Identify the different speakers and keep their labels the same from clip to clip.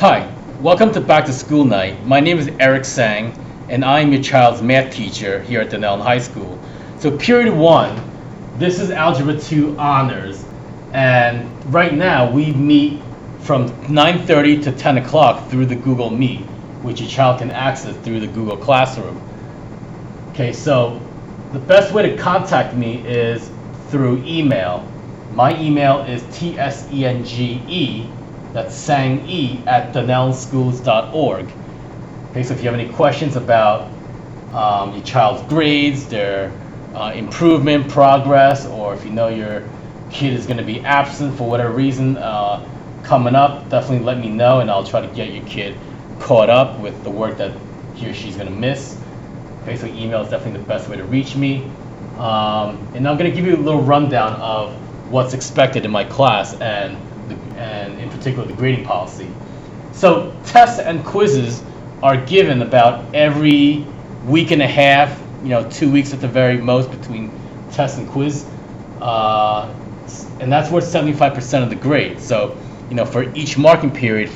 Speaker 1: Hi, welcome to Back to School Night. My name is Eric Tseng, and I am your child's math teacher here at Dunellen High School. So period 1, this is Algebra 2 Honors, and right now we meet from 9:30 to 10 o'clock through the Google Meet, which your child can access through the Google Classroom. Okay, so the best way to contact me is through email. My email is tsenge, that's Tseng at dunellenschools.org. Okay, so if you have any questions about your child's grades, their improvement, progress, or if you know your kid is going to be absent for whatever reason coming up, definitely let me know and I'll try to get your kid caught up with the work that he or she's going to miss. Okay, so email is definitely the best way to reach me. And I'm going to give you a little rundown of what's expected in my class and in particular the grading policy. So tests and quizzes are given about every week and a half, 2 weeks at the very most between test and quiz. And that's worth 75% of the grade. So, for each marking period,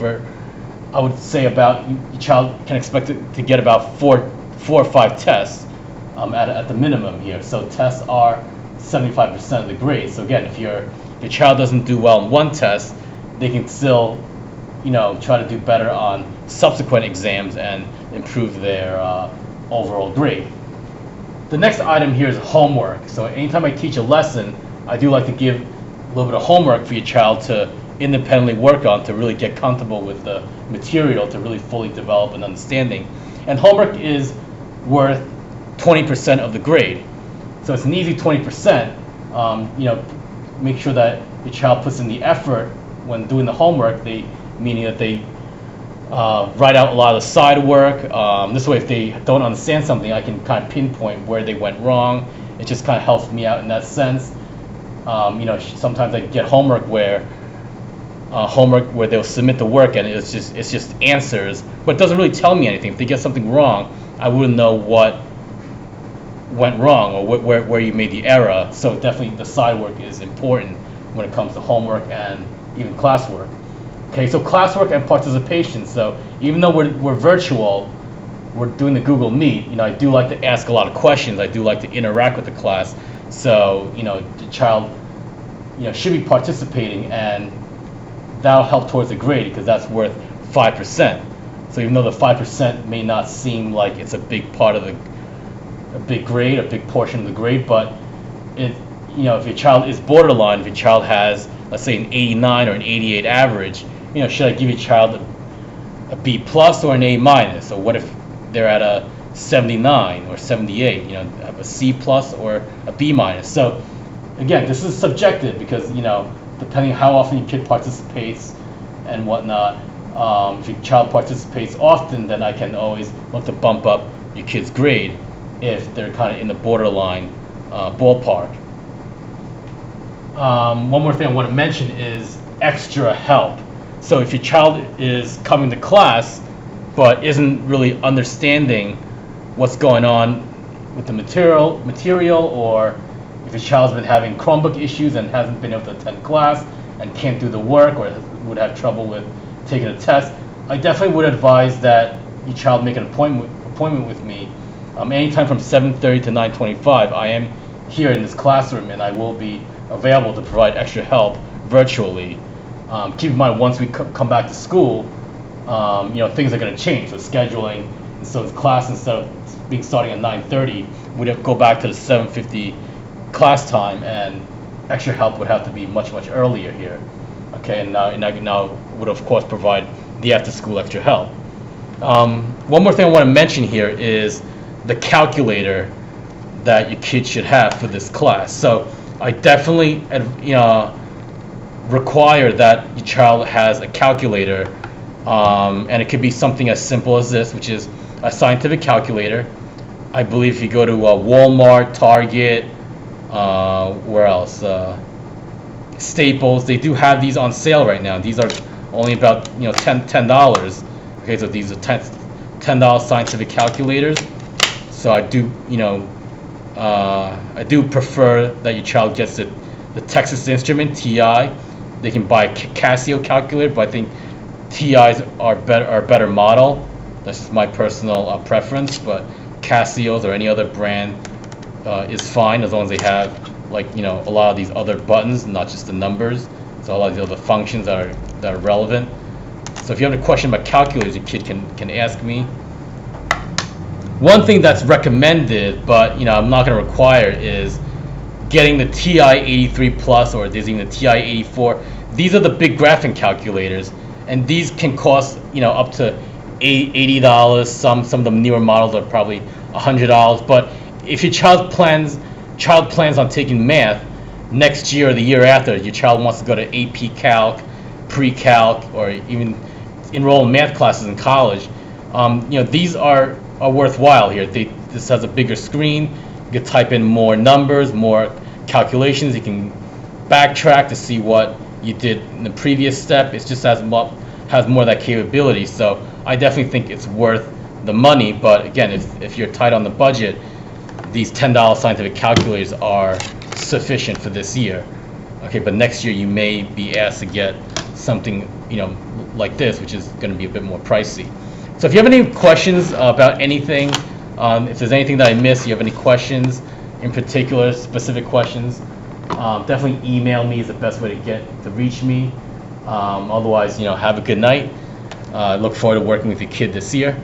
Speaker 1: I would say about your child can expect to get about four or five tests at the minimum here. So tests are 75% of the grade. So again, if your child doesn't do well in one test, they can still, try to do better on subsequent exams and improve their overall grade. The next item here is homework. So anytime I teach a lesson, I do like to give a little bit of homework for your child to independently work on to really get comfortable with the material to really fully develop an understanding. And homework is worth 20% of the grade. So it's an easy 20%. Make sure that your child puts in the effort when doing the homework, meaning that they write out a lot of the side work. This way, if they don't understand something, I can kind of pinpoint where they went wrong. It just kind of helps me out in that sense. Sometimes I get homework where they'll submit the work and it's just answers, but it doesn't really tell me anything. If they get something wrong, I wouldn't know what went wrong or where you made the error. So definitely the side work is important when it comes to homework and even classwork. Okay, so classwork and participation. So even though we're virtual, we're doing the Google Meet, I do like to ask a lot of questions. I do like to interact with the class. So, the child, should be participating, and that'll help towards the grade because that's worth 5%. So even though the 5% may not seem like it's a big part of a big grade, a big portion of the grade, but if your child is borderline, if your child has, let's say, an 89 or an 88 average, should I give your child a B plus or an A minus? Or what if they're at a 79 or 78? A C plus or a B minus? So again, this is subjective because depending on how often your kid participates and whatnot. If your child participates often, then I can always look to bump up your kid's grade if they're kind of in the borderline ballpark. One more thing I want to mention is extra help. So if your child is coming to class but isn't really understanding what's going on with the material, or if your child's been having Chromebook issues and hasn't been able to attend class and can't do the work or would have trouble with taking a test, I definitely would advise that your child make an appointment with me. Anytime from 7:30 to 9:25, I am here in this classroom and I will be available to provide extra help virtually. Keep in mind, once we come back to school, things are going to change. So scheduling, so the class, instead of starting at 9:30, would go back to the 7:50 class time, and extra help would have to be much earlier here. Okay, and now would of course provide the after-school extra help. One more thing I want to mention here is the calculator that your kid should have for this class. So I definitely require that your child has a calculator, and it could be something as simple as this, which is a scientific calculator. I believe if you go to Walmart, Target, where else? Staples, they do have these on sale right now. These are only about $10. Okay, so these are $10 scientific calculators. So I do prefer that your child gets the Texas Instrument TI. They can buy a Casio calculator, but I think TIs are better model. That's just my personal preference, but Casio's or any other brand is fine as long as they have, like, a lot of these other buttons, not just the numbers. So a lot of the other functions that are relevant. So if you have a question about calculators, your kid can ask me. One thing that's recommended, but I'm not going to require, is getting the TI 83 Plus, or there's even the TI 84. These are the big graphing calculators, and these can cost up to $80. Some of the newer models are probably $100. But if your child plans on taking math next year or the year after, your child wants to go to AP Calc, Pre-Calc, or even enroll in math classes in college, these are worthwhile here. This has a bigger screen. You can type in more numbers, more calculations. You can backtrack to see what you did in the previous step. It just has more of that capability. So I definitely think it's worth the money. But again, if you're tight on the budget, these $10 scientific calculators are sufficient for this year. Okay, but next year you may be asked to get something like this, which is going to be a bit more pricey. So if you have any questions about anything, if there's anything that I missed, you have any questions in particular, specific questions, definitely email me is the best way to reach me. Otherwise, have a good night. Look forward to working with your kid this year.